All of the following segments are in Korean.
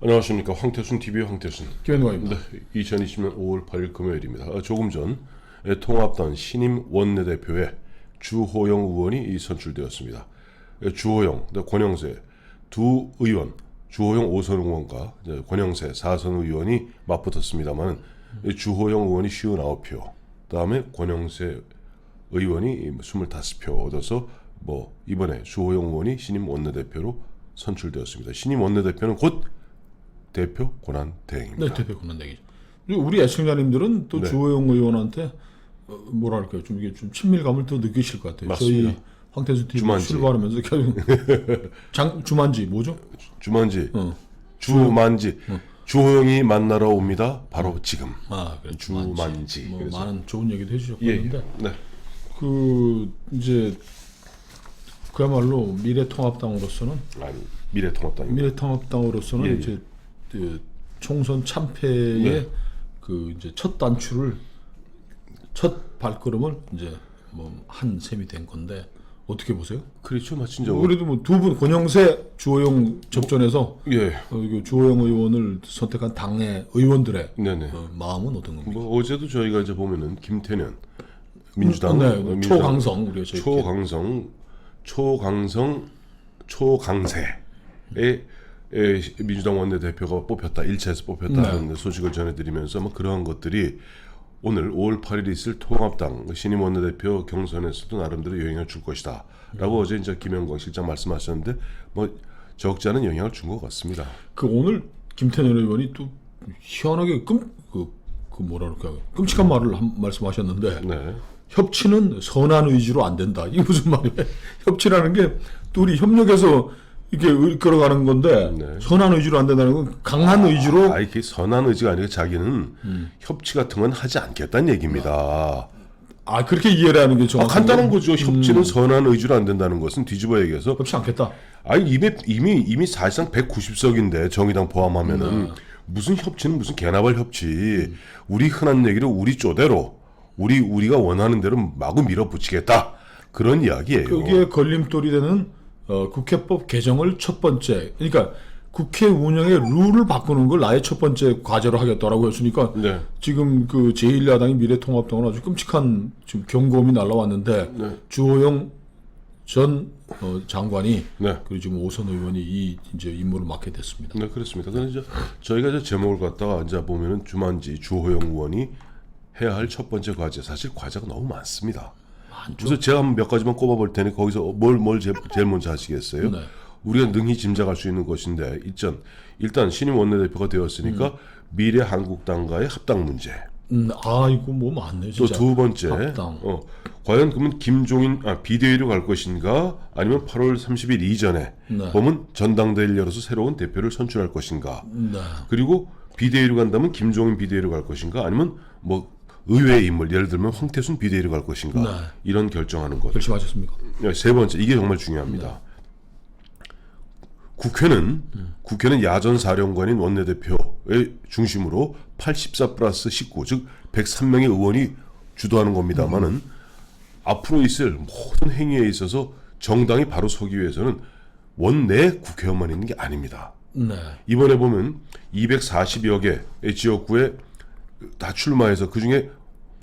안녕하십니까. 황태순 TV의 황태순 김현광입니다. 네, 2020년 5월 8일 금요일입니다. 조금 전 통합당 신임 원내대표에 주호영 의원이 선출되었습니다. 주호영, 권영세 두 의원, 주호영 5선 의원과 권영세 4선 의원이 맞붙었습니다만 주호영 의원이 59표, 그다음에 권영세 의원이 25표 얻어서 이번에 주호영 의원이 신임 원내대표로 선출되었습니다. 신임 원내대표는 곧 대표 권한대행입니다. 네, 대표 권한대행이죠. 우리 애청자님들은 또 네. 주호영 의원한테 뭐랄까요, 좀 이게 좀 친밀감을 더 느끼실 것 같아요. 맞습니다. 저희 황태수 TV 주만지. 출발하면서 계속 주만지 뭐죠? 주만지, 어. 주만지, 주호영이 만나러 옵니다. 바로 지금. 아, 그래, 주만지. 뭐 그래서. 많은 좋은 얘기도 예, 해주셨는데 네. 이제 그야말로 미래통합당으로서는 아니 미래통합당입니다. 미래통합당으로서는 예, 예. 이제 총선 참패의 네. 이제 첫 단추를 첫 발걸음을 이제 한 셈이 된 건데 어떻게 보세요? 그렇죠, 마친적으로. 그래도 두 분 권영세, 주호영 접전에서 예, 주호영 의원을 선택한 당의 의원들의 네네. 마음은 어떤 겁니까? 어제도 저희가 이제 보면은 김태년 민주당, 네, 민주당 초강성 우리가 저희 초강세의 민주당 원내대표가 뽑혔다, 1차에서 뽑혔다는 소식을 전해드리면서 그러한 것들이 오늘 5월 8일 있을 통합당 신임 원내대표 경선에서도 나름대로 영향을 줄 것이다 라고 어제 이제 김영광 실장 말씀하셨는데 적지 않은 영향을 준 것 같습니다. 오늘 김태년 의원이 또 희한하게 뭐라 그럴까요? 끔찍한 말을 말씀하셨는데 네. 협치는 선한 의지로 안 된다. 이게 무슨 말이에요? 협치라는 게 둘이 협력해서 이렇게 이끌어가는 건데 네. 선한 의지로 안 된다는 건 강한 의지로. 이게 선한 의지가 아니라 자기는 협치 같은 건 하지 않겠다는 얘기입니다. 그렇게 이해를 하는 게 정확한 간단한 거죠. 협치는 선한 의지로 안 된다는 것은 뒤집어 얘기해서 협치 않겠다. 이미 사실상 190석인데 정의당 포함하면은 무슨 협치는 무슨 개나발 협치. 우리 흔한 얘기로 우리 쪼대로 우리가 원하는 대로 마구 밀어붙이겠다. 그런 이야기예요. 거기에 걸림돌이 되는 국회법 개정을 첫 번째, 그러니까 국회 운영의 룰을 바꾸는 걸 나의 첫 번째 과제로 하겠다라고 했으니까 네. 지금 제1야당이 미래통합당은 아주 끔찍한 지금 경고음이 날라왔는데 네. 주호영 전 장관이 네. 그리고 지금 5선 의원이 이제 임무를 맡게 됐습니다. 네, 그렇습니다. 그래서 저희가 이제 제목을 갖다가 이제 보면은 주만지 주호영 의원이 해야 할 첫 번째 과제, 사실 과제가 너무 많습니다. 그래서 제가 몇 가지만 꼽아볼 테니 거기서 뭘 제일 먼저 하시겠어요? 네. 우리가 능히 짐작할 수 있는 것인데 일단 신임 원내대표가 되었으니까 미래 한국당과의 합당 문제. 이거 많네 또 진짜. 두 번째, 합당. 과연 그러면 김종인 비대위로 갈 것인가, 아니면 8월 30일 이전에 네. 보면 전당대회를 열어서 새로운 대표를 선출할 것인가. 네. 그리고 비대위로 간다면 김종인 비대위로 갈 것인가, 아니면 의외의 인물, 예를 들면 황태순 비대위로 갈 것인가. 네. 이런 결정하는 것. 결심하셨습니까? 세 번째, 이게 정말 중요합니다. 국회는 야전 사령관인 원내대표의 중심으로 84 플러스 19, 즉 103명의 의원이 주도하는 겁니다만은 앞으로 있을 모든 행위에 있어서 정당이 바로 서기 위해서는 원내 국회의원만 있는 게 아닙니다. 네. 이번에 보면 240여 개의 지역구에 다 출마해서 그중에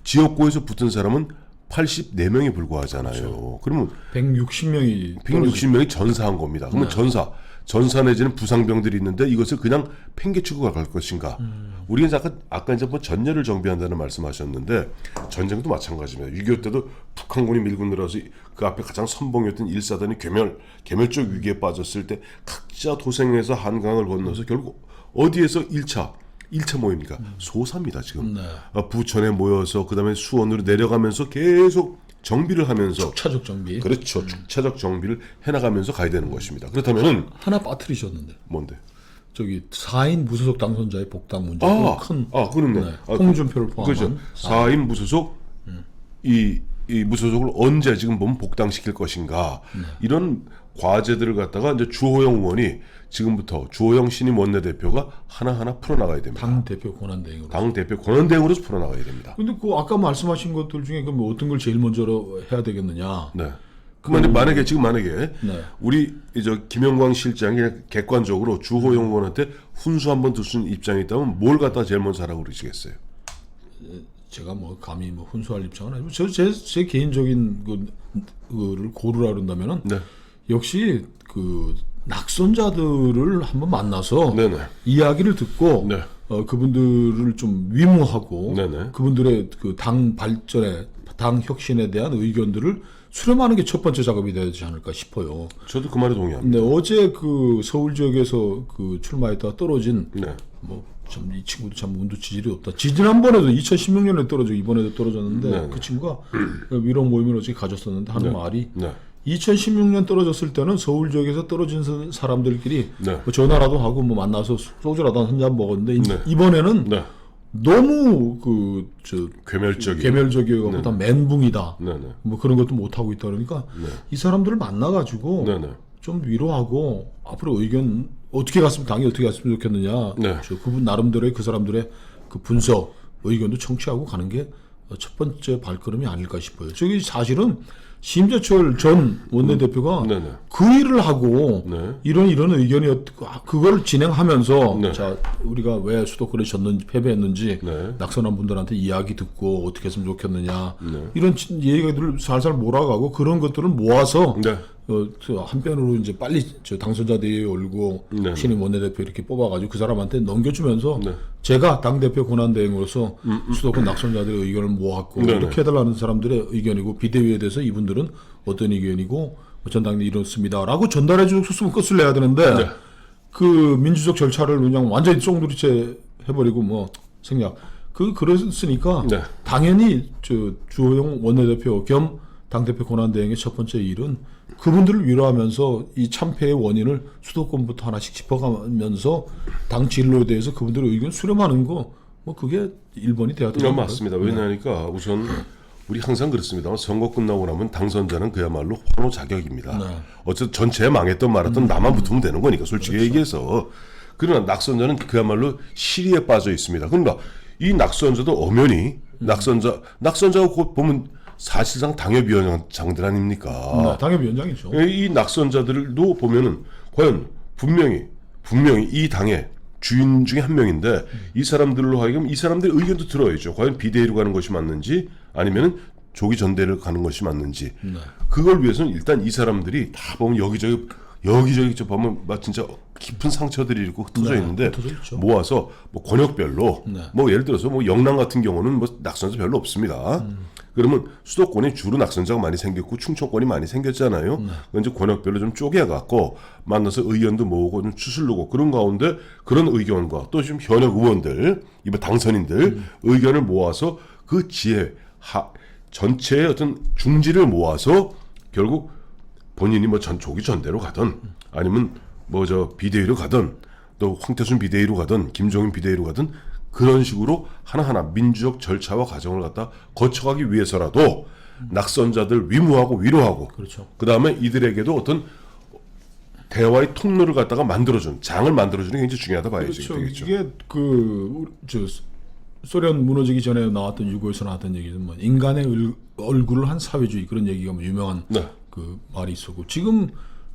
지역구에서 붙은 사람은 84명이 불과하잖아요. 그렇죠. 그러면 160명이 전사한 겁니다. 그러면 전사 내지는 부상병들이 있는데 이것을 그냥 팽개치고 갈 것인가. 우리가 아까 이제 전열을 정비한다는 말씀하셨는데 전쟁도 마찬가지입니다. 6.25 때도 북한군이 밀고 들어서 그 앞에 가장 선봉이었던 1사단이 괴멸적 위기에 빠졌을 때 각자 도생해서 한강을 건너서 결국 어디에서 1차 모입니까? 소사입니다, 지금. 네. 부천에 모여서 그다음에 수원으로 내려가면서 계속 정비를 하면서 축차적 정비. 그렇죠. 축차적 정비를 해나가면서 가야 되는 것입니다. 그렇다면은 하나 빠뜨리셨는데 뭔데? 4인 무소속 당선자의 복당 문제. 그렇네. 홍준표를 포함한 그렇죠. 4인 무소속 이 무소속을 언제 지금 보면 복당시킬 것인가. 이런 과제들을 갖다가 이제 주호영 의원이 지금부터 주호영 신임 원내대표가 하나하나 풀어나가야 됩니다. 당 대표 권한대행으로서 풀어나가야 됩니다. 근데 아까 말씀하신 것들 중에 그럼 어떤 걸 제일 먼저 해야 되겠느냐? 네. 만약에 지금 네. 우리 김영광 실장이 객관적으로 주호영 의원한테 훈수 한번 둘 수 있는 입장이 있다면 뭘 갖다 제일 먼저 하라고 그러시겠어요? 제가 뭐 감히 뭐 훈수할 입장은 아니고 제 개인적인 그를 고르라 그런다면은 네. 역시 그 낙선자들을 한번 만나서 네네. 이야기를 듣고 네. 그분들을 좀 위무하고 네네. 그분들의 그 당 발전에 당 혁신에 대한 의견들을 수렴하는 게 첫 번째 작업이 되지 않을까 싶어요. 저도 그 말에 동의합니다. 근데 어제 그 서울 지역에서 그 출마했다가 떨어진 네. 뭐 참 이 친구도 참 운도 지질이 없다. 지난번에도 2016년에 떨어지고 이번에도 떨어졌는데 네. 그 친구가 위로 모임을 어제 가졌었는데 하는 말이 네. 2016년 떨어졌을 때는 서울 지역에서 떨어진 사람들끼리 네. 뭐 전화라도 하고 뭐 만나서 소주라도 한 잔 먹었는데 네. 이번에는 네. 너무 괴멸적이고. 다 멘붕이다. 네네. 뭐 그런 것도 못 하고 있다 그러니까 이 사람들을 만나가지고 네네. 좀 위로하고 앞으로 의견 어떻게 갔으면 당이 어떻게 갔으면 좋겠느냐. 네. 그분 나름대로의 그 사람들의 그 분석 의견도 청취하고 가는 게 첫 번째 발걸음이 아닐까 싶어요. 저기 사실은 심재철 전 원내대표가 네네. 그 일을 하고 네. 이런 의견이 그걸 진행하면서 네. 자 우리가 왜 수도권에 졌는지 패배했는지 네. 낙선한 분들한테 이야기 듣고 어떻게 했으면 좋겠느냐 네. 이런 얘기들을 살살 몰아가고 그런 것들을 모아서 네. 한편으로 이제 빨리 당선자 대회에 올고 네. 신임 원내대표 이렇게 뽑아가지고 그 사람한테 넘겨주면서 네. 제가 당대표 권한대행으로서 수도권 낙선자들의 의견을 모았고 네. 이렇게 해달라는 사람들의 의견이고 비대위에 대해서 이분들은 어떤 의견이고 전당대 이렇습니다라고 전달해 줬으면 끝을 내야 되는데 네. 그 민주적 절차를 그냥 완전히 쫑두리째 해버리고 뭐 생략 그랬으니까 네. 당연히 주호영 원내대표 겸 당대표 권한대행의 첫 번째 일은 그분들을 위로하면서 이 참패의 원인을 수도권부터 하나씩 짚어가면서 당 진로에 대해서 그분들의 의견 수렴하는 거 뭐 그게 1번이 돼야 되는 거예요. 맞습니다. 왜냐하니까 우선 우리 항상 그렇습니다만 선거 끝나고 나면 당선자는 그야말로 환호 자격입니다. 네. 어쨌든 전체 망했던 말았던 나만 붙으면 되는 거니까 솔직히 그렇죠. 얘기해서 그러나 낙선자는 그야말로 시리에 빠져 있습니다. 그러니까 이 낙선자도 엄연히 낙선자가 곧 보면 사실상 당협위원장들 아닙니까? 당협위원장이죠. 이 낙선자들도 보면은 과연 분명히 이 당의 주인 중에 한 명인데 이 사람들로 하여금 이 사람들의 의견도 들어야죠. 과연 비대위로 가는 것이 맞는지 아니면은 조기 전대를 가는 것이 맞는지 그걸 위해서는 일단 이 사람들이 다 보면 여기저기 보면 막 진짜 깊은 상처들이 있고 흩어져 있는데 모아서 뭐 권역별로 뭐 예를 들어서 뭐 영남 같은 경우는 뭐 낙선자 별로 없습니다. 그러면 수도권에 주로 낙선자가 많이 생겼고 충청권이 많이 생겼잖아요. 이제 권역별로 좀 쪼개갖고 만나서 의견도 모으고 좀 추슬르고 그런 가운데 그런 의견과 또 지금 현역 의원들 이번 당선인들 의견을 모아서 그 지혜 전체의 어떤 중지를 모아서 결국 본인이 뭐 조기 전대로 가든 아니면 뭐 비대위로 가든 또 황태순 비대위로 가든 김종인 비대위로 가든 그런 식으로 하나하나 민주적 절차와 과정을 갖다 거쳐가기 위해서라도 낙선자들 위무하고 위로하고 그렇죠. 그다음에 이들에게도 어떤 대화의 통로를 갖다가 만들어주는 장을 만들어주는 게 굉장히 중요하다 봐야죠. 그렇죠. 되겠죠. 이게 소련 무너지기 전에 나왔던 유고에서 나왔던 얘기는 뭐 인간의 얼굴을 한 사회주의 그런 얘기가 뭐 유명한 네. 그 말이 있었고 지금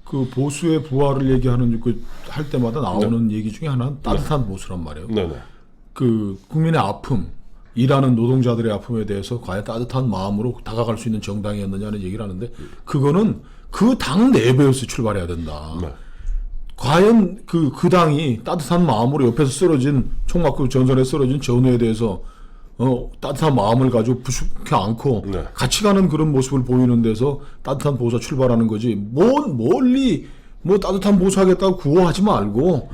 그 보수의 부활을 얘기하는 할 때마다 나오는 얘기 중에 하나는 따뜻한 보수란 말이에요. 네네. 그 국민의 아픔, 일하는 노동자들의 아픔에 대해서 과연 따뜻한 마음으로 다가갈 수 있는 정당이었느냐는 얘기를 하는데 그거는 그 당 내부에서 출발해야 된다. 네. 과연 그 당이 따뜻한 마음으로 옆에서 쓰러진 총맞고 전선에 쓰러진 전우에 대해서 따뜻한 마음을 가지고 부축해 안고 네. 같이 가는 그런 모습을 보이는 데서 따뜻한 보수가 출발하는 거지. 멀리 뭐 따뜻한 보수하겠다고 구호하지 말고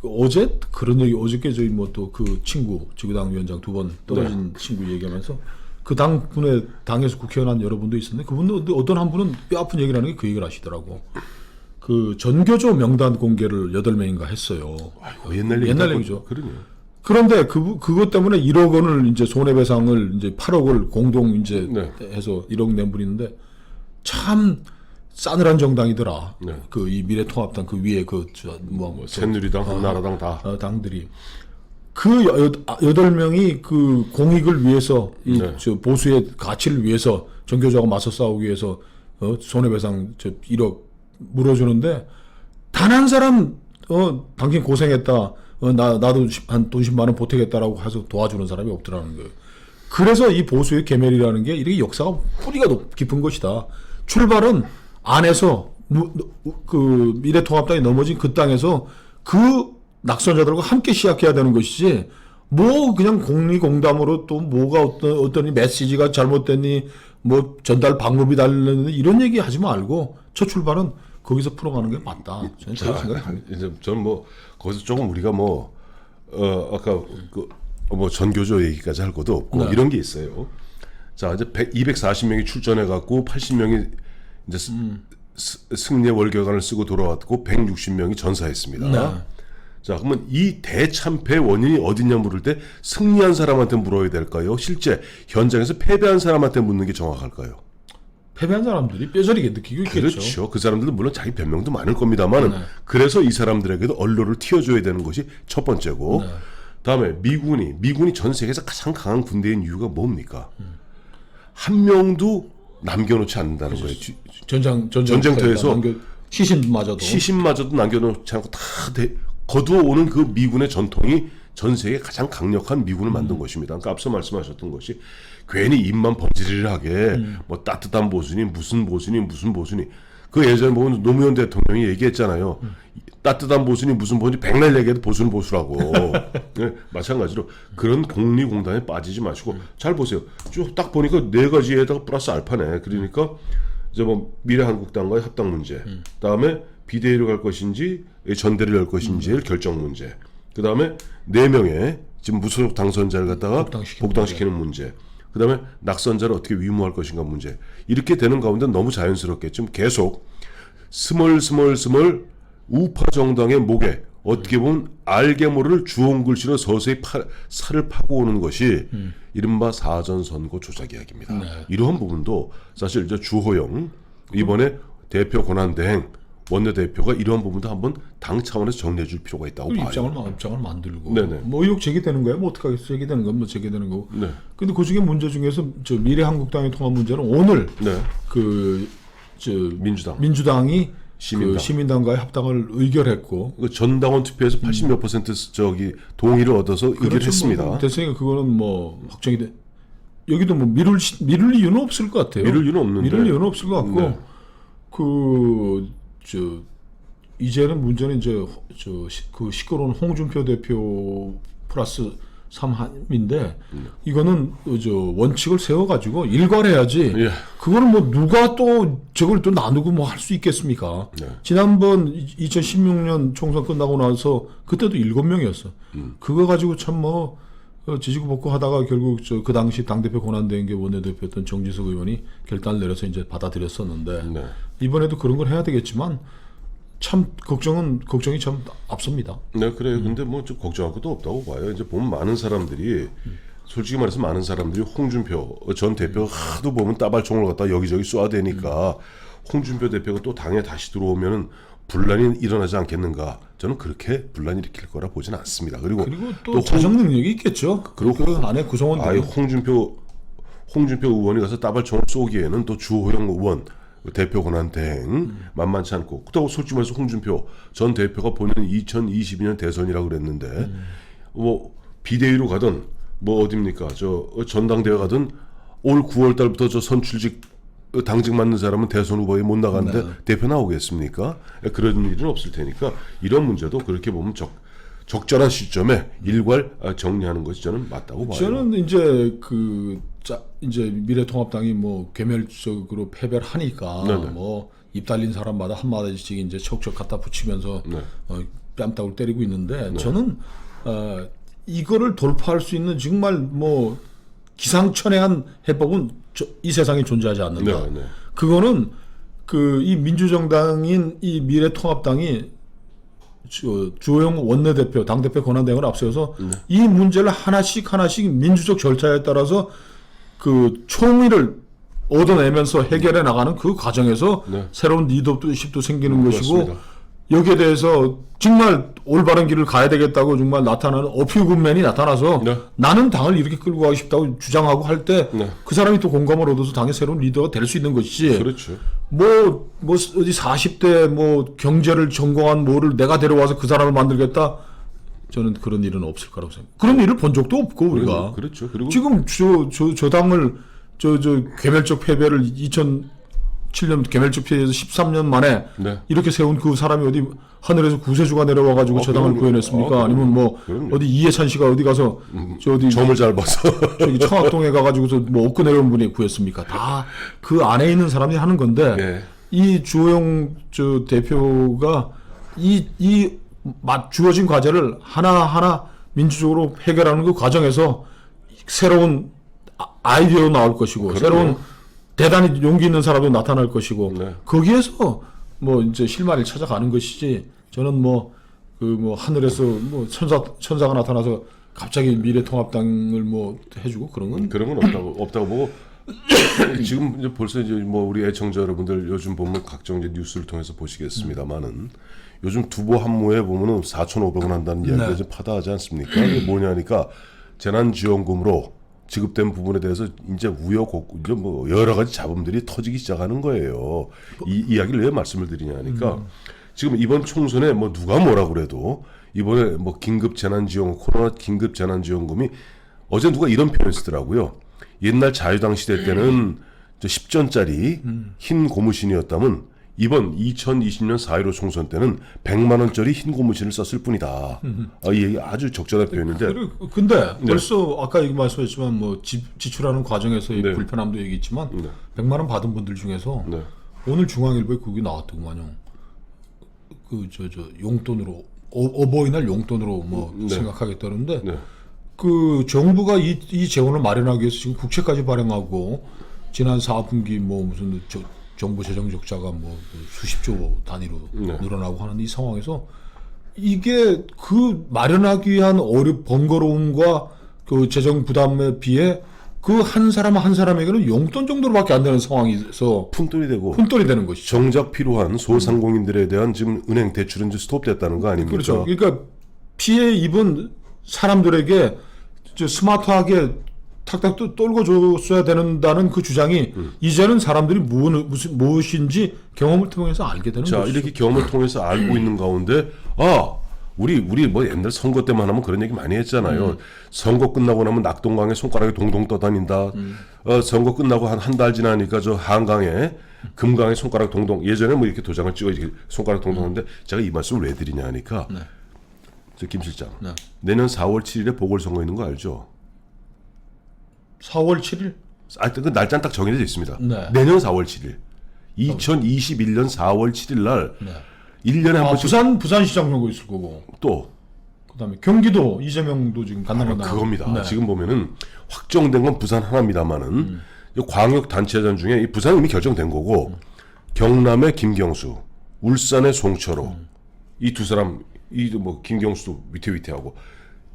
어제 그런 얘기 어저께 저희 뭐 또 그 친구 지구당 위원장 2번 떨어진 친구 얘기하면서 그 당분의 당에서 국회의원 한 여러분도 있었는데 그분도 어떤 한 분은 뼈 아픈 얘기를 하는 게 그 얘기를 하시더라고. 그 전교조 명단 공개를 8명인가 했어요. 아이고, 옛날 얘기죠. 그러네요. 그런데 그것 때문에 1억 원을 이제 손해배상을 이제 8억을 공동 이제 해서 1억 낸 분이 있는데 참 싸늘한 정당이더라. 네. 그 이 미래통합당 그 위에 새누리당, 한나라당 다 당들이 그 8명이 그 공익을 위해서 이 보수의 가치를 위해서 전교조하고 맞서 싸우기 위해서 손해배상 1억 물어주는데 단 한 사람 당신 고생했다. 나도 한 돈 10만 원 보태겠다라고 해서 도와주는 사람이 없더라는 거예요. 그래서 이 보수의 계멸이라는 게 이렇게 역사가 뿌리가 깊은 것이다. 출발은 안에서 그 미래통합당이 넘어진 그 땅에서 그 낙선자들과 함께 시작해야 되는 것이지 뭐 그냥 공리공담으로 또 뭐가 어떤 메시지가 잘못됐니 뭐 전달 방법이 다르니 이런 얘기 하지 말고 첫 출발은 거기서 풀어가는 게 맞다. 저는 그렇게 생각합니다. 이제 저는 뭐 거기서 조금 우리가 뭐 아까 뭐 전교조 얘기까지 할 것도 없고 네. 이런 게 있어요. 자 이제 240명이 출전해 갖고 80명이 이제 승리의 월결관을 쓰고 돌아왔고 160명이 전사했습니다. 네. 자 그러면 이 대참패의 원인이 어디냐 물을 때 승리한 사람한테 물어야 될까요? 실제 현장에서 패배한 사람한테 묻는 게 정확할까요? 패배한 사람들이 뼈저리게 느끼고 있겠죠. 그렇죠. 그 사람들은 물론 자기 변명도 많을 겁니다만 네. 그래서 이 사람들에게도 언론을 틔워줘야 되는 것이 첫 번째고 네. 다음에 미군이 전 세계에서 가장 강한 군대인 이유가 뭡니까? 한 명도 남겨놓지 않는다는 거예요. 전쟁터에서 시신마저도 남겨놓지 않고 다 거두어오는 그 미군의 전통이 전 세계 가장 강력한 미군을 만든 것입니다. 그러니까 앞서 말씀하셨던 것이 괜히 입만 번지르르하게 뭐 따뜻한 보수니 무슨 보수니 그 예전에 보면 노무현 대통령이 얘기했잖아요. 따뜻한 보수니 무슨 보수니 백날 얘기해도 보수는 보수라고. 네, 마찬가지로 그런 공리공단에 빠지지 마시고 잘 보세요. 쭉 딱 보니까 네 가지에다가 플러스 알파네. 그러니까 이제 뭐 미래한국당과의 합당 문제, 다음에 비대위로 갈 것인지 전대를 열 것인지의 결정 문제, 그 다음에 4명의 지금 무소속 당선자를 갖다가 복당시키는 문제. 그 다음에 낙선자를 어떻게 위무할 것인가 문제. 이렇게 되는 가운데 너무 자연스럽게 지금 계속 스멀 우파 정당의 목에 어떻게 보면 알게 모를 주홍 글씨로 서서히 살을 파고 오는 것이 이른바 사전선거 조작 이야기입니다. 네. 이러한 부분도 사실 이제 주호영 이번에 대표 권한대행 원내대표가 이러한 부분도 한번 당 차원에서 정리해 줄 필요가 있다고 봐요. 입장을 만들고 네네. 뭐 의혹 제기되는 거야 뭐 어떻게 하겠어. 제기되는 건 뭐 제기되는 거고. 네. 근데 그 중에 문제 중에서 저 미래한국당의 통합 문제는 오늘 네. 민주당이 시민당. 그 시민당과의 합당을 의결했고 그 전당원 투표에서 80몇 퍼센트 동의를 얻어서 의결했습니다. 뭐 됐으니까 그거는 뭐 확정이 돼. 여기도 뭐 미룰 이유는 없을 것 같아요. 미룰 이유는 없는데. 미룰 이유는 없을 것 같고 네. 이제는 문제는 이제 그 시끄러운 홍준표 대표 플러스 3인데 이거는 원칙을 세워가지고 일괄해야지. 예. 그거는 뭐 누가 또 저걸 또 나누고 뭐 할 수 있겠습니까? 네. 지난번 2016년 총선 끝나고 나서 그때도 7명이었어. 그거 가지고 참 뭐 지지고 볶고 하다가 결국 그 당시 당대표 권한대행 게 원내대표였던 정지석 의원이 결단을 내려서 이제 받아들였었는데 네. 이번에도 그런 걸 해야 되겠지만 참 걱정이 참 앞섭니다. 네, 그래요. 근데 뭐 좀 걱정할 것도 없다고 봐요. 이제 보면 많은 사람들이 솔직히 말해서 많은 사람들이 홍준표 전 대표 하도 보면 따발총을 갖다 여기저기 쏴대니까 홍준표 대표가 또 당에 다시 들어오면은 분란이 일어나지 않겠는가? 저는 그렇게 분란이 일으킬 거라 보지는 않습니다. 그리고 또 자정 능력이 있겠죠. 그리고 그 안에 구성원들. 아예 홍준표 의원이 가서 따발총을 쏘기에는 또 주호영 의원 대표 권한 대행 만만치 않고 그렇다고 솔직히 말해서 홍준표 전 대표가 본인은 2022년 대선이라고 그랬는데 뭐 비대위로 가든 뭐 어딥니까 저 전당대회 가든 올 9월 달부터 저 선출직 당직 맡는 사람은 대선 후보에 못 나가는데 네. 대표 나오겠습니까? 그런 일은 없을 테니까 이런 문제도 그렇게 보면 적절한 시점에 일괄 정리하는 것이 저는 맞다고 봐요. 저는 이제 이제 미래통합당이 뭐 개멸적으로 패배를 하니까 네네. 뭐 입 달린 사람마다 한 마디씩 이제 척척 갖다 붙이면서 네. 뺨따구를 때리고 있는데 저는 이거를 돌파할 수 있는 정말 뭐 기상천외한 해법은 이 세상에 존재하지 않는다. 네, 네. 그거는 이 민주정당인 이 미래통합당이 주호영 원내대표, 당대표 권한대행을 앞세워서 이 문제를 하나씩 민주적 절차에 따라서 그 총의를 얻어내면서 해결해 나가는 그 과정에서 네. 새로운 리더십도 생기는 것이고 맞습니다. 여기에 대해서 정말 올바른 길을 가야 되겠다고 정말 나타나는 어퓨군맨이 나타나서 네. 나는 당을 이렇게 끌고 가고 싶다고 주장하고 할 때 그 네. 사람이 또 공감을 얻어서 당의 새로운 리더가 될 수 있는 것이지. 그렇죠. 뭐 어디 40대 뭐 경제를 전공한 뭐를 내가 데려와서 그 사람을 만들겠다. 저는 그런 일은 없을 거라고 생각해요. 그런 일을 본 적도 없고 우리가. 그렇죠. 그리고 지금 저 당을 저 개멸적 패배를 2007년 개멸적 패배에서 13년 만에 네. 이렇게 세운 그 사람이 어디 하늘에서 구세주가 내려와 가지고 저 당을 그럼요. 구해냈습니까? 아니면 뭐 그럼요. 어디 이해찬 씨가 어디 가서 저 어디 점을 잘 봐서 저기 청학동에 가가지고서 뭐 얻고 내려온 분이 구했습니까? 다 그 안에 있는 사람이 하는 건데 네. 이 주호영 저 대표가 주어진 과제를 하나하나 민주적으로 해결하는 그 과정에서 새로운 아이디어가 나올 것이고 그럼요. 새로운 대단히 용기 있는 사람도 나타날 것이고 네. 거기에서 뭐 이제 실마리를 찾아가는 것이지 저는 뭐 하늘에서 뭐 천사가 나타나서 갑자기 미래통합당을 뭐 해주고 그런 건 그런 건 없다고 보고 지금 이제 벌써 이제 뭐 우리 애청자 여러분들 요즘 보면 각종 이제 뉴스를 통해서 보시겠습니다만은 요즘 두보 한 모에 보면은 4,500원 한다는 이야기가 네. 좀 파다하지 않습니까? 이게 뭐냐니까 재난지원금으로 지급된 부분에 대해서 이제 이제 뭐 여러 가지 잡음들이 터지기 시작하는 거예요. 이 이야기를 왜 말씀을 드리냐니까 지금 이번 총선에 뭐 누가 뭐라 그래도 이번에 뭐 코로나 긴급 재난지원금이 어제 누가 이런 표현을 쓰더라고요. 옛날 자유당 시대 때는 10전짜리 흰 고무신이었다면 이번 2020년 4.15 총선 때는 100만 원짜리 흰 고무신을 썼을 뿐이다. 이 얘기 아주 적절한 표현인데. 근데 벌써 아까 얘기 말씀하셨지만 뭐 지출하는 과정에서의 네. 불편함도 얘기했지만 네. 100만 원 받은 분들 중에서 네. 오늘 중앙일보에 그게 나왔더구만요. 용돈으로 어버이날 용돈으로 뭐 네. 생각하겠다는데 네. 그 정부가 이 재원을 마련하기 위해서 지금 국채까지 발행하고 지난 4분기 뭐 무슨 정부 재정 적자가 뭐 수십조 단위로 네. 늘어나고 하는 이 상황에서 이게 그 마련하기 위한 번거로움과 그 재정 부담에 비해 그 한 사람 한 사람에게는 용돈 정도로밖에 안 되는 상황에서 푼돈이 되고 푼돈이 되는 것이죠. 정작 필요한 소상공인들에 대한 지금 은행 대출은 이제 스톱됐다는 거 아닙니까? 그렇죠. 그러니까 피해 입은 사람들에게 스마트하게 탁탁 떨궈 줬어야 된다는 그 주장이 이제는 사람들이 무엇인지 경험을 통해서 알게 되는 자, 것이죠. 이렇게 경험을 통해서 알고 있는 가운데 우리 뭐 옛날 선거 때만 하면 그런 얘기 많이 했잖아요. 선거 끝나고 나면 낙동강에 손가락이 동동 떠다닌다. 선거 끝나고 한 달 지나니까 저 한강에 금강에 손가락 동동. 예전에 뭐 이렇게 도장을 찍어 이렇게 손가락 동동 하는데 제가 이 말씀을 왜 드리냐 하니까 저 김 실장 내년 4월 7일에 보궐선거 있는 거 알죠? 4월 7일? 그 날짜는 딱 정해져 있습니다. 네. 내년 4월 7일. 2021년 4월 7일 날 1년에 한 번씩 부산시장 선거 있을 거고 또 그다음에 경기도 이재명도 지금 간담회 그겁니다. 네. 지금 보면은 확정된 건 부산 하나입니다만은 광역 단체장 중에 이 부산 이미 결정된 거고 경남의 김경수, 울산의 송철호 이 두 사람 이 뭐 김경수도 위태위태하고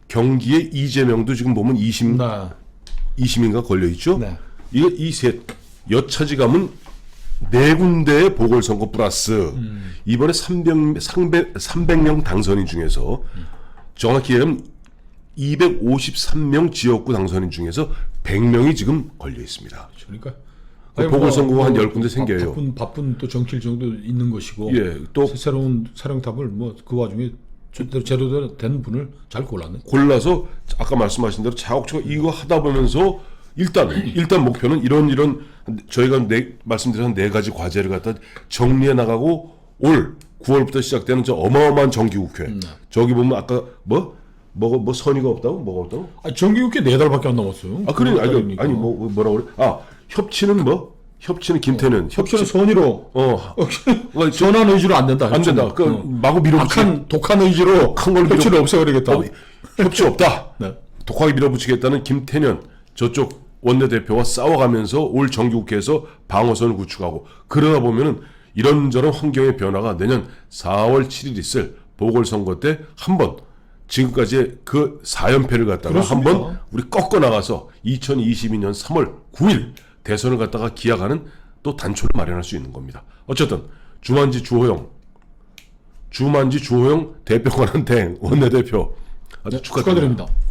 경기의 이재명도 지금 보면 20인가 걸려 있죠. 네. 이 셋 여차지감은 네 군데의 보궐선거 플러스 이번에 300명 당선인 중에서 정확히 얘기하면 253명 지역구 당선인 중에서 100명이 지금 걸려 있습니다. 그러니까 보궐선거가 한 10군데 생겨요. 바쁜 또 정치일 정도 있는 것이고 예, 또 새로운 사령탑을 뭐 그 와중에 제대로 된 분을 잘 골랐네. 골라서 아까 말씀하신 대로 차곡차곡 이거 하다 보면서 일단 목표는 이런 저희가 말씀드린 네 가지 과제를 갖다 정리해 나가고 올 9월부터 시작되는 저 어마어마한 정기국회. 저기 보면 아까 뭐 선의가 없다고 뭐가 없다고? 정기국회 4달밖에 안 남았어요. 아니 뭐라 그래? 협치는 김태년. 협치는 선의로. 전한 의지로 안 된다. 안 된다. 마구 밀어붙이게. 독한 의지로 큰 걸 협치를 없애버리겠다. 협치 없다. 네. 독하게 밀어붙이겠다는 김태년 저쪽 원내대표와 싸워가면서 올 정기국회에서 방어선을 구축하고 그러다 보면은 이런저런 환경의 변화가 내년 4월 7일 있을 보궐선거 때 한번 지금까지의 그 4연패를 갖다가 한번 우리 꺾어 나가서 2022년 3월 9일 대선을 갖다가 기약하는 또 단초를 마련할 수 있는 겁니다. 어쨌든 주만지 주호영 주만지 주호영 대표관한 대행 원내대표 아주 축하드립니다. 축하드립니다.